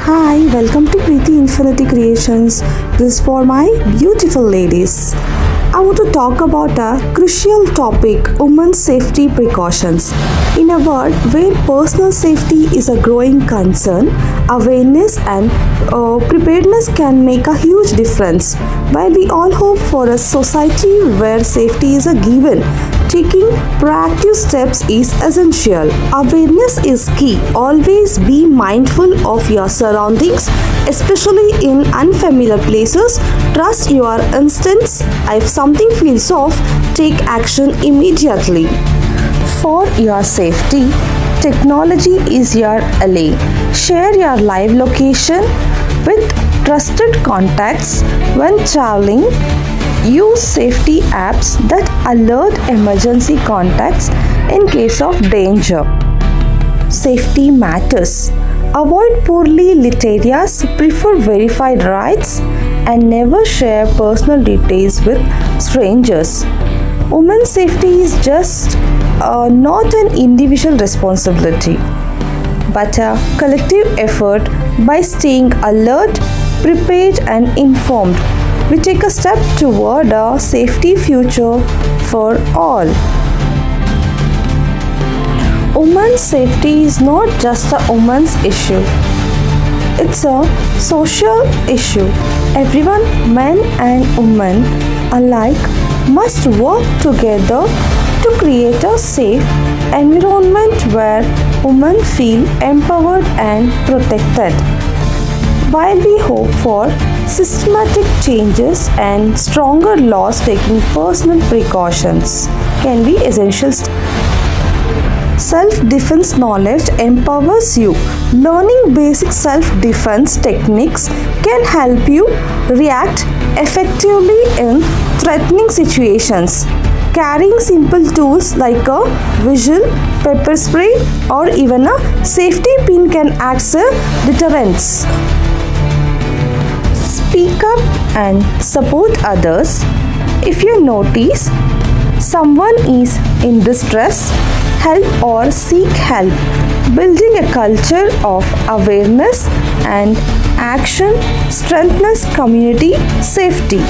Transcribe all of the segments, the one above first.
Hi, welcome to Preeti Infinity Creations. This is for my beautiful ladies. I want to talk about a crucial topic, women's safety precautions. In a world where personal safety is a growing concern, awareness and preparedness can make a huge difference. While we all hope for a society where safety is a given, taking proactive steps is essential. Awareness is key. Always be mindful of your surroundings, especially in unfamiliar places. Trust your instincts. If something feels off, take action immediately. For your safety, technology is your ally. Share your live location with trusted contacts when traveling. Use safety apps that alert emergency contacts in case of danger. Safety matters. Avoid poorly lit areas, prefer verified rides, and never share personal details with strangers. Women's safety is just not an individual responsibility, but a collective effort. By staying alert, prepared, and informed, we take a step toward a safety future for all. Women's safety is not just a woman's issue, it's a social issue. Everyone, men and women alike, must work together to create a safe environment where women feel empowered and protected. While we hope for systematic changes and stronger laws, taking personal precautions can be essential. Self-defense knowledge empowers you. Learning basic self-defense techniques can help you react effectively in threatening situations. Carrying simple tools like a whistle, pepper spray, or even a safety pin can act as a deterrent. Speak up and support others. If you notice someone is in distress, help or seek help. Building a culture of awareness and action strengthens community safety.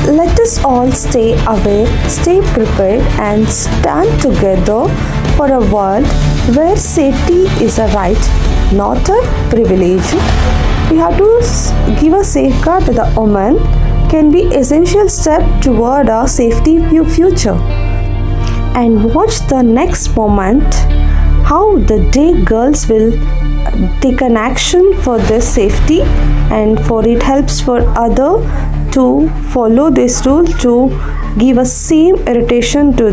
Let us all stay aware, stay prepared, and stand together for a world where safety is a right, not a privilege. We have to give a safeguard to the woman can be essential step toward a safety future. And watch the next moment how the day girls will take an action for their safety, and for it helps for other to follow this rule to give a same irritation to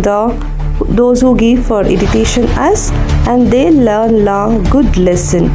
those who give for irritation us, and they learn a good lesson.